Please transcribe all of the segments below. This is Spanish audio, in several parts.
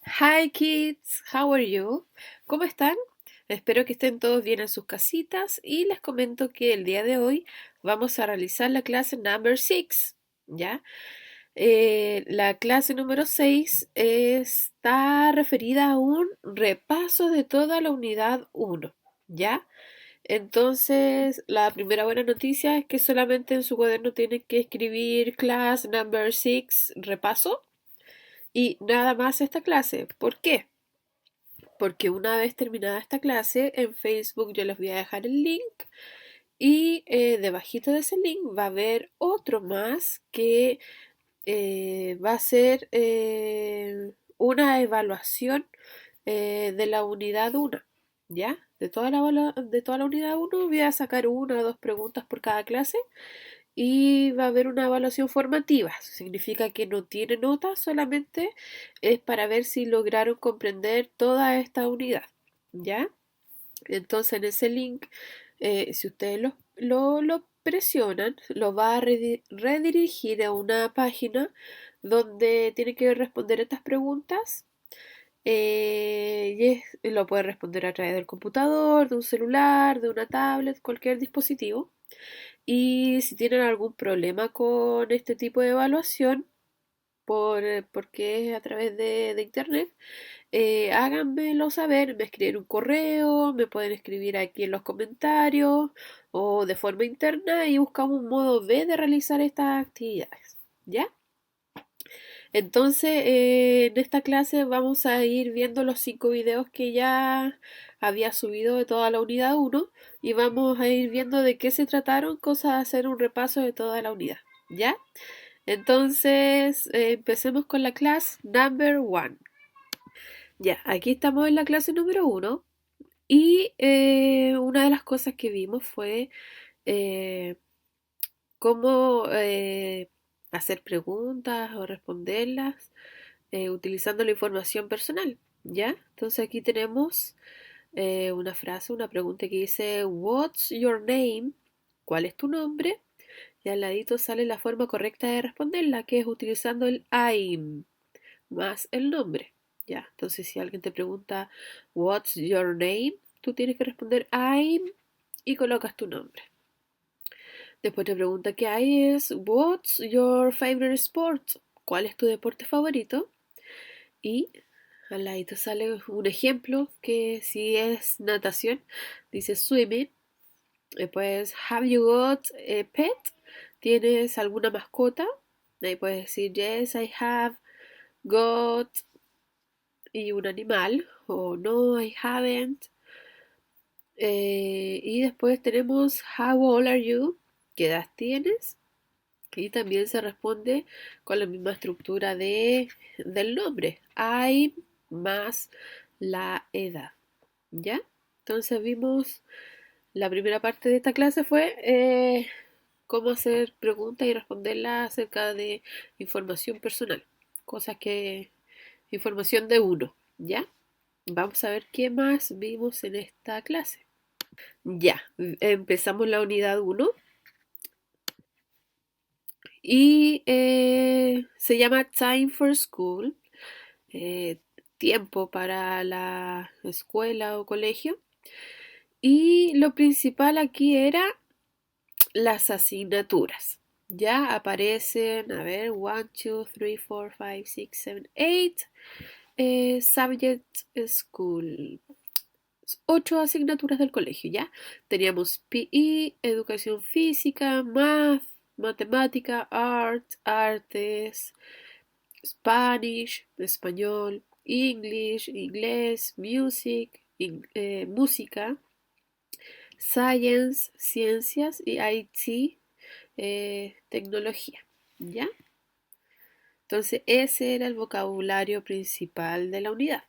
Hi kids, how are you? ¿Cómo están? Espero que estén todos bien en sus casitas y les comento que el día de hoy vamos a realizar la clase number 6, ¿ya? La clase número 6 está referida a un repaso de toda la unidad 1, ¿ya? Entonces, la primera buena noticia es que solamente en su cuaderno tienen que escribir class number 6 repaso y nada más esta clase. ¿Por qué? Porque una vez terminada esta clase en Facebook yo les voy a dejar el link y debajito de ese link va a haber otro más que va a ser una evaluación de la unidad 1, ¿ya? De toda la unidad 1 voy a sacar una o dos preguntas por cada clase y va a haber una evaluación formativa. Eso significa que no tiene notas, solamente es para ver si lograron comprender toda esta unidad, ¿ya? Entonces en ese link, si ustedes lo presionan, lo va a redirigir a una página donde tiene que responder estas preguntas. Lo puede responder a través del computador, de un celular, de una tablet, cualquier dispositivo. Y si tienen algún problema con este tipo de evaluación, porque es a través de internet, háganmelo saber, me escriben un correo, me pueden escribir aquí en los comentarios o de forma interna y buscamos un modo B de realizar estas actividades. ¿Ya? Entonces, en esta clase vamos a ir viendo los 5 videos que ya había subido de toda la unidad 1 y vamos a ir viendo de qué se trataron, cosa de hacer un repaso de toda la unidad. ¿Ya? Entonces, empecemos con la clase number 1. Ya, aquí estamos en la clase número 1 y una de las cosas que vimos fue eh, cómo hacer preguntas o responderlas utilizando la información personal, ¿ya? Entonces aquí tenemos una frase, una pregunta que dice What's your name? ¿Cuál es tu nombre? Y al ladito sale la forma correcta de responderla, que es utilizando el I'm más el nombre, ¿ya? Entonces si alguien te pregunta What's your name? Tú tienes que responder I'm y colocas tu nombre. Después te pregunta qué hay es What's your favorite sport? ¿Cuál es tu deporte favorito? Y al ladito sale un ejemplo que si es natación, dice swimming. Después, have you got a pet? ¿Tienes alguna mascota? Ahí puedes decir yes, I have got y un animal o no, I haven't. Y después tenemos how old are you? ¿Qué edad tienes? Y también se responde con la misma estructura del nombre. I más la edad. ¿Ya? Entonces vimos la primera parte de esta clase fue cómo hacer preguntas y responderlas acerca de información personal. Cosas que... Información de uno. ¿Ya? Vamos a ver qué más vimos en esta clase. Ya, empezamos la unidad 1 y se llama Time for School, eh, tiempo para la escuela o colegio. Y lo principal aquí era las asignaturas. Ya aparecen, a ver, 1, 2, 3, 4, 5, 6, 7, 8 subject school. 8 asignaturas del colegio, ¿ya? Teníamos PE, educación física, math, matemática, art, artes, Spanish, español, English, inglés, music, música, science, ciencias y IT, tecnología, ¿ya? Entonces ese era el vocabulario principal de la unidad,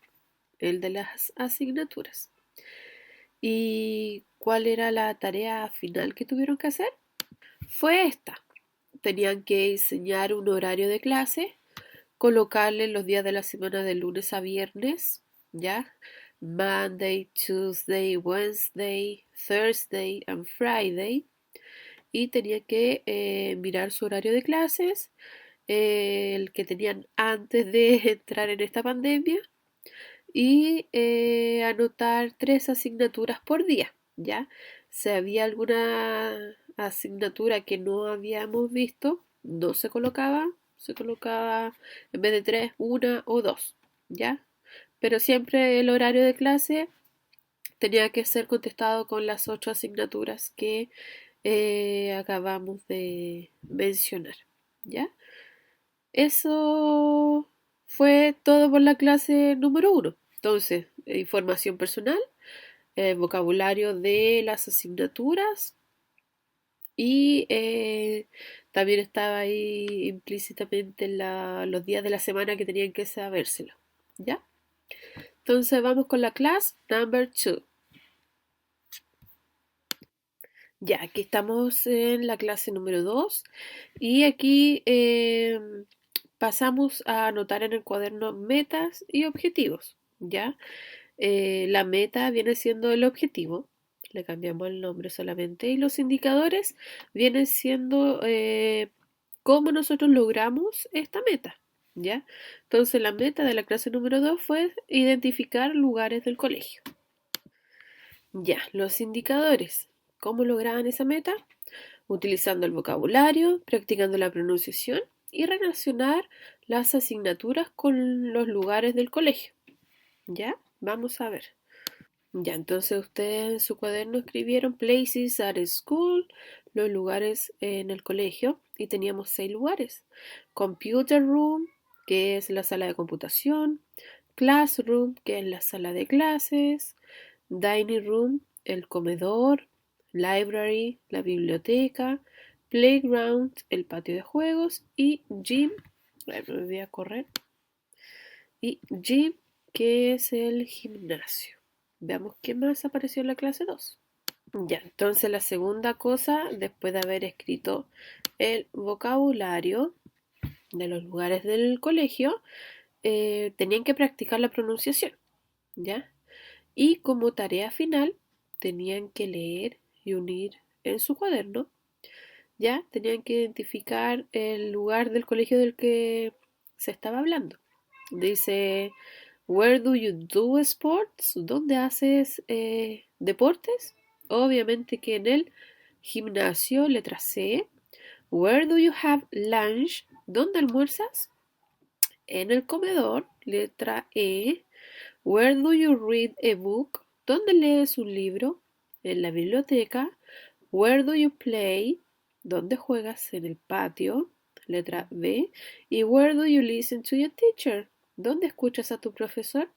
el de las asignaturas. ¿Y cuál era la tarea final que tuvieron que hacer? Fue esta. Tenían que diseñar un horario de clase, colocarle los días de la semana de lunes a viernes, ¿ya? Monday, Tuesday, Wednesday, Thursday and Friday. Y tenían que mirar su horario de clases, el que tenían antes de entrar en esta pandemia, y anotar 3 asignaturas por día, ¿ya? Si había alguna asignatura que no habíamos visto, no se colocaba en vez de 3, una o dos, ¿ya? Pero siempre el horario de clase tenía que ser contestado con las 8 asignaturas que acabamos de mencionar, ¿ya? Eso fue todo por la clase número uno. Entonces, información personal, vocabulario de las asignaturas y también estaba ahí implícitamente los días de la semana que tenían que sabérselo. ¿Ya? Entonces vamos con la clase number two. Ya, aquí estamos en la clase número 2 y aquí pasamos a anotar en el cuaderno metas y objetivos, ¿ya? La meta viene siendo el objetivo, le cambiamos el nombre solamente, y los indicadores vienen siendo cómo nosotros logramos esta meta, ¿ya? Entonces la meta de la clase número 2 fue identificar lugares del colegio. Ya, los indicadores. ¿Cómo lograban esa meta? Utilizando el vocabulario, practicando la pronunciación y relacionar las asignaturas con los lugares del colegio. ¿Ya? Vamos a ver. Ya, entonces ustedes en su cuaderno escribieron places at school, los lugares en el colegio, y teníamos 6 lugares. Computer room, que es la sala de computación. Classroom, que es la sala de clases. Dining room, el comedor. Library, la biblioteca. Playground, el patio de juegos. Y gym, me voy a correr. Y gym, que es el gimnasio. Veamos qué más apareció en la clase 2. Ya, entonces la segunda cosa, después de haber escrito el vocabulario de los lugares del colegio, tenían que practicar la pronunciación, ¿ya? Y como tarea final, tenían que leer y unir en su cuaderno, ¿ya? Tenían que identificar el lugar del colegio del que se estaba hablando. Dice, where do you do sports? ¿Dónde haces deportes? Obviamente que en el gimnasio, letra C. Where do you have lunch? ¿Dónde almuerzas? En el comedor, letra E. Where do you read a book? ¿Dónde lees un libro? En la biblioteca. Where do you play? ¿Dónde juegas? En el patio, letra B. Y where do you listen to your teacher? ¿Dónde escuchas a tu profesor?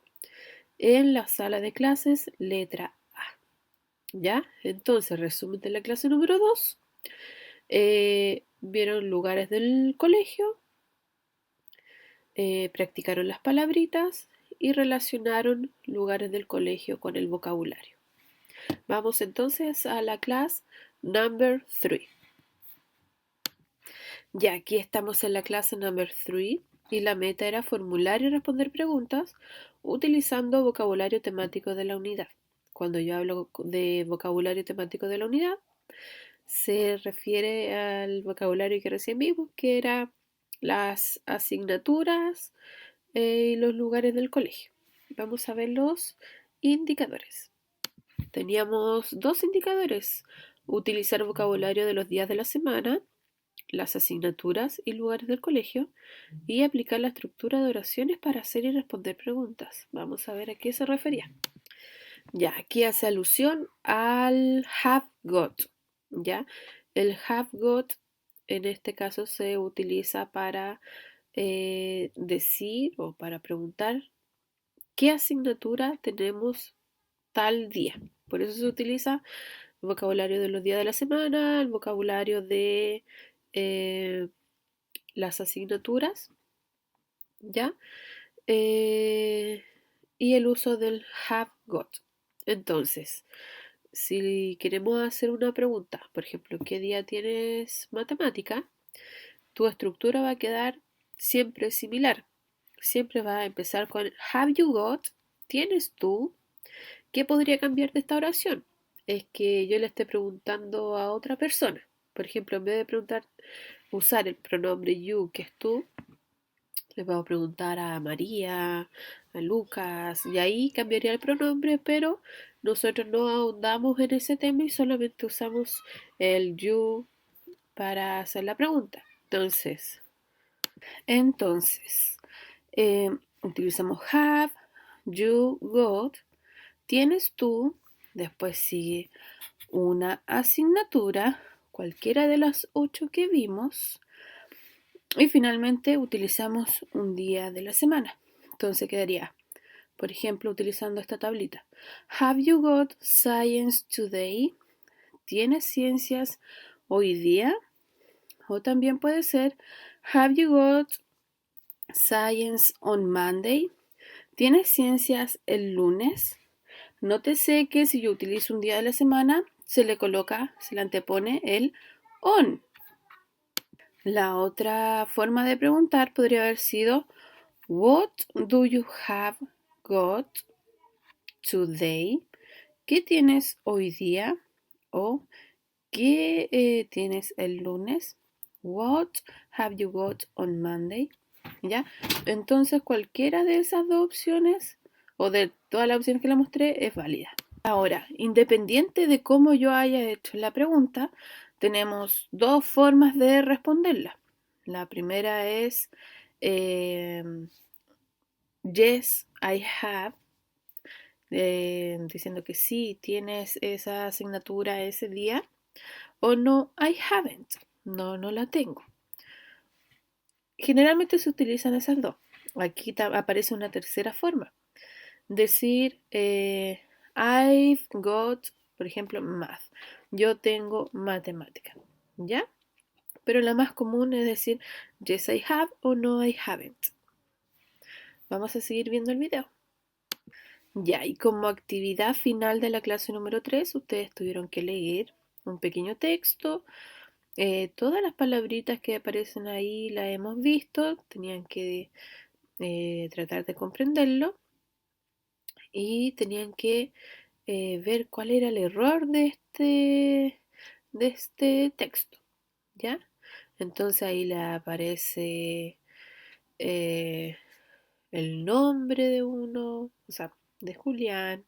En la sala de clases, letra A. ¿Ya? Entonces, resumen de la clase número 2. Vieron lugares del colegio, practicaron las palabritas y relacionaron lugares del colegio con el vocabulario. Vamos entonces a la clase number 3. Ya aquí estamos en la clase number 3 y la meta era formular y responder preguntas utilizando vocabulario temático de la unidad. Cuando yo hablo de vocabulario temático de la unidad, se refiere al vocabulario que recién vimos, que era las asignaturas y los lugares del colegio. Vamos a ver los indicadores. Teníamos 2 indicadores: utilizar vocabulario de los días de la semana, las asignaturas y lugares del colegio, y aplicar la estructura de oraciones para hacer y responder preguntas. Vamos a ver a qué se refería. Ya, aquí hace alusión al have got, ¿ya? El have got en este caso se utiliza para decir o para preguntar qué asignatura tenemos tal día. Por eso se utiliza el vocabulario de los días de la semana, el vocabulario de las asignaturas, ¿ya? Y el uso del have got. Entonces, si queremos hacer una pregunta, por ejemplo, ¿qué día tienes matemática? Tu estructura va a quedar siempre similar. Siempre va a empezar con have you got, ¿tienes tú? ¿Qué podría cambiar de esta oración? Es que yo le esté preguntando a otra persona. Por ejemplo, en vez de preguntar, usar el pronombre you, que es tú, Le puedo preguntar a María, a Lucas, y ahí cambiaría el pronombre, pero nosotros no ahondamos en ese tema y solamente usamos el you para hacer la pregunta. Entonces, utilizamos have, you, got, tienes tú, después sigue una asignatura, cualquiera de las 8 que vimos, y finalmente utilizamos un día de la semana. Entonces quedaría, por ejemplo, utilizando esta tablita. Have you got science today? ¿Tienes ciencias hoy día? O también puede ser, have you got science on Monday? ¿Tienes ciencias el lunes? Nótese que si yo utilizo un día de la semana, se le antepone el on. La otra forma de preguntar podría haber sido What do you have got today? ¿Qué tienes hoy día? O ¿qué tienes el lunes? What have you got on Monday? ¿Ya? Entonces cualquiera de esas dos opciones o de todas las opciones que le mostré es válida. Ahora, independiente de cómo yo haya hecho la pregunta, tenemos dos formas de responderla. La primera es yes, I have, diciendo que sí, tienes esa asignatura ese día, o no, I haven't, no, no la tengo. Generalmente se utilizan esas dos. Aquí aparece una tercera forma. Decir, I've got, por ejemplo, math. Yo tengo matemática, ¿ya? Pero la más común es decir, yes, I have o no, I haven't. Vamos a seguir viendo el video. Ya, y como actividad final de la clase número 3, ustedes tuvieron que leer un pequeño texto. Todas las palabritas que aparecen ahí las hemos visto, tenían que tratar de comprenderlo y tenían que ver cuál era el error de este texto, ¿ya? Entonces ahí le aparece el nombre de uno, o sea, de Julián,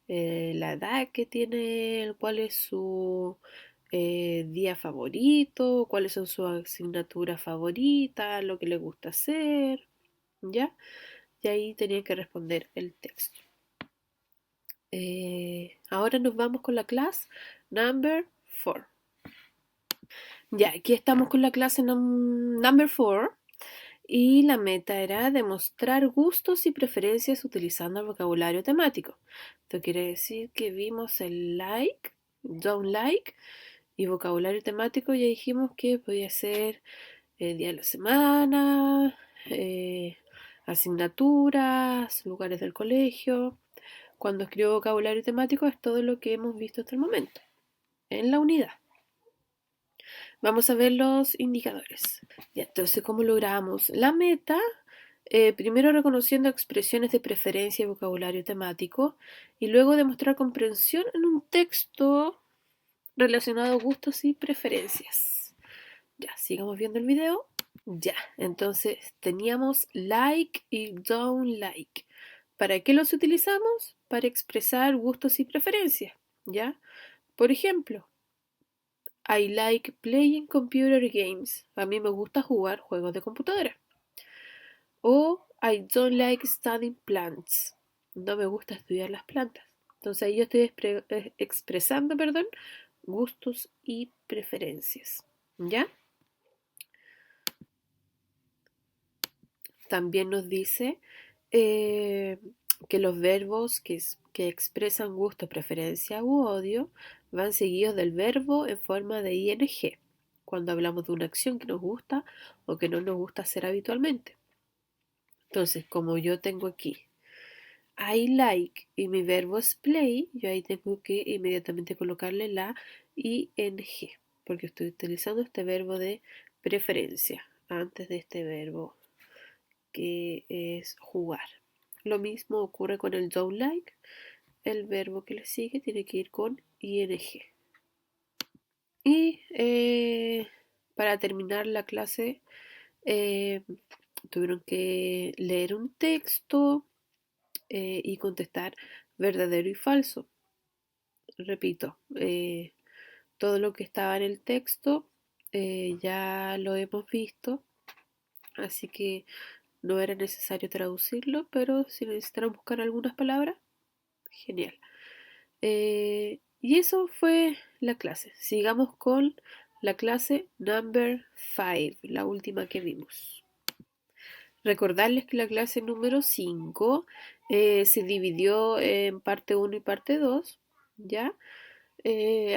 la edad que tiene él, cuál es su día favorito, cuáles son sus asignaturas favoritas, lo que le gusta hacer, ¿ya? Y ahí tenía que responder el texto. Ahora nos vamos con la clase number 4. Ya, aquí estamos con la clase number 4 y la meta era demostrar gustos y preferencias utilizando el vocabulario temático. Esto quiere decir que vimos el like, don't like y vocabulario temático. Ya dijimos que podía ser día de la semana, asignaturas, lugares del colegio. Cuando escribo vocabulario temático es todo lo que hemos visto hasta el momento en la unidad. Vamos a ver los indicadores. Ya, entonces, ¿cómo logramos la meta? Primero reconociendo expresiones de preferencia y vocabulario temático y luego demostrar comprensión en un texto relacionado a gustos y preferencias. Ya, sigamos viendo el video. Ya, entonces teníamos like y don't like. ¿Para qué los utilizamos? Para expresar gustos y preferencias, ¿ya? Por ejemplo, I like playing computer games. A mí me gusta jugar juegos de computadora. O I don't like studying plants. No me gusta estudiar las plantas. Entonces ahí yo estoy expresando, gustos y preferencias, ¿ya? También nos dice que los verbos que expresan gusto, preferencia u odio van seguidos del verbo en forma de ing, cuando hablamos de una acción que nos gusta o que no nos gusta hacer habitualmente. Entonces, como yo tengo aquí I like y mi verbo es play, yo ahí tengo que inmediatamente colocarle la ing, porque estoy utilizando este verbo de preferencia antes de este verbo que es jugar. Lo mismo ocurre con el don't like. El verbo que le sigue tiene que ir con ing. Y para terminar la clase Tuvieron que leer un texto y contestar verdadero y falso. Repito, todo lo que estaba en el texto ya lo hemos visto, así que no era necesario traducirlo, pero si necesitaron buscar algunas palabras, genial. Y eso fue la clase. Sigamos con la clase number 5, la última que vimos. Recordarles que la clase número 5 se dividió en parte 1 y parte 2, ¿ya?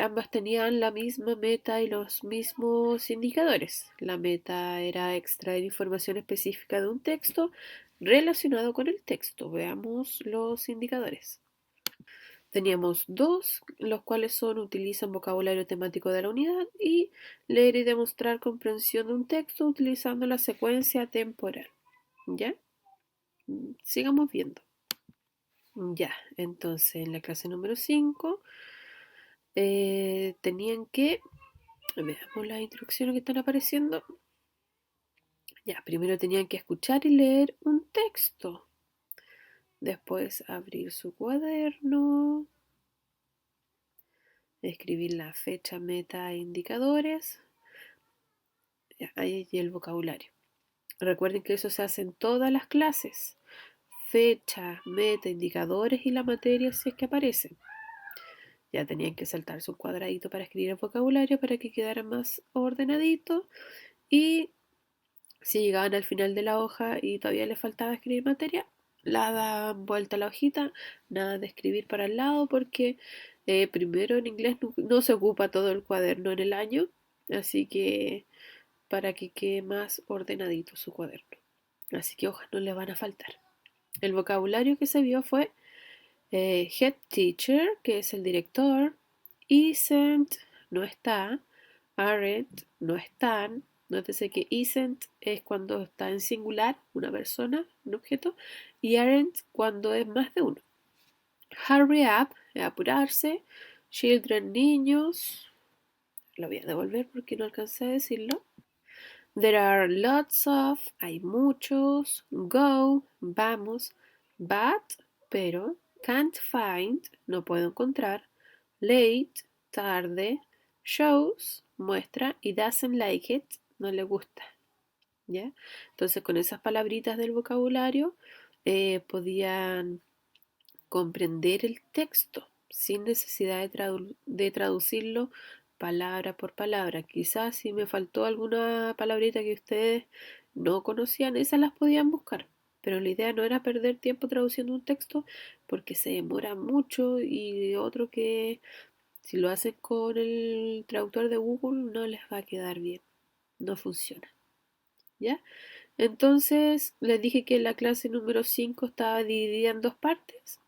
Ambas tenían la misma meta y los mismos indicadores. La meta era extraer información específica de un texto relacionado con el texto. Veamos los indicadores. Teníamos dos, los cuales son utilizan vocabulario temático de la unidad y leer y demostrar comprensión de un texto utilizando la secuencia temporal. ¿Ya? Sigamos viendo. Ya, entonces en la clase número 5 tenían que, veamos las instrucciones que están apareciendo. Ya, primero tenían que escuchar y leer un texto. Después abrir su cuaderno, escribir la fecha, meta e indicadores. Ahí y el vocabulario. Recuerden que eso se hace en todas las clases. Fecha, meta, indicadores y la materia si es que aparecen. Ya tenían que saltarse un cuadradito para escribir el vocabulario para que quedara más ordenadito. Y si llegaban al final de la hoja y todavía les faltaba escribir materia, la daban vuelta a la hojita, nada de escribir para el lado porque primero en inglés no se ocupa todo el cuaderno en el año, así que para que quede más ordenadito su cuaderno. Así que hojas no le van a faltar. El vocabulario que se vio fue head teacher, que es el director, isn't, no está, aren't, no están. Nótese que isn't es cuando está en singular, una persona, un objeto, y aren't cuando es más de uno. Hurry up, es apurarse. Children, niños. Lo voy a devolver porque no alcancé a decirlo. There are lots of, hay muchos. Go, vamos. But, pero. Can't find, no puedo encontrar. Late, tarde. Shows, muestra. Y doesn't like it, no le gusta. ¿Ya? Entonces con esas palabritas del vocabulario podían comprender el texto sin necesidad de traducirlo palabra por palabra. Quizás si me faltó alguna palabrita que ustedes no conocían, esas las podían buscar. Pero la idea no era perder tiempo traduciendo un texto porque se demora mucho y otro que si lo hacen con el traductor de Google no les va a quedar bien. No funciona. ¿Ya? Entonces les dije que la clase número 5 estaba dividida en dos partes.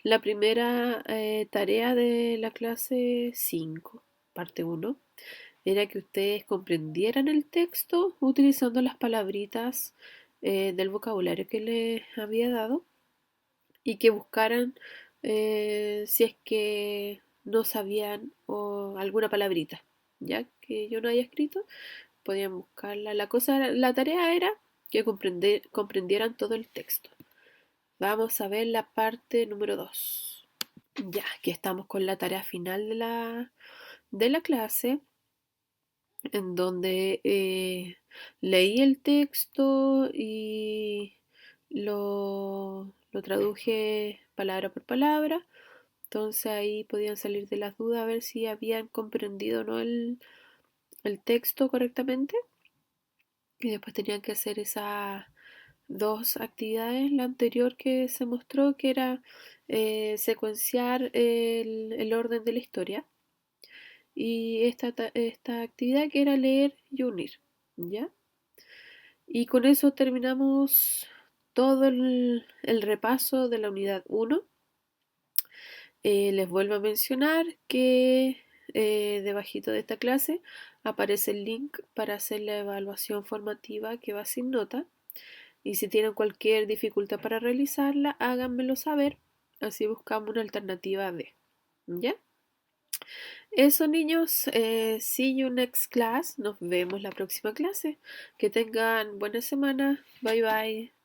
La primera tarea de la clase 5, parte 1, era que ustedes comprendieran el texto utilizando las palabritas del vocabulario que les había dado y que buscaran si es que no sabían o alguna palabrita, ya que yo no haya escrito, podían buscarla. La tarea era que comprendieran todo el texto. Vamos a ver la parte número 2. Ya, aquí estamos con la tarea final de la clase, en donde leí el texto y lo traduje palabra por palabra. Entonces ahí podían salir de las dudas a ver si habían comprendido o no el texto correctamente. Y después tenían que hacer esas dos actividades. La anterior que se mostró que era secuenciar el orden de la historia. Y esta actividad que era leer y unir. ¿Ya? Y con eso terminamos todo el repaso de la unidad 1. Les vuelvo a mencionar que debajito de esta clase aparece el link para hacer la evaluación formativa que va sin nota. Y si tienen cualquier dificultad para realizarla, háganmelo saber. Así buscamos una alternativa B. ¿Ya? Eso, niños, see you next class. Nos vemos la próxima clase. Que tengan buena semana. Bye bye.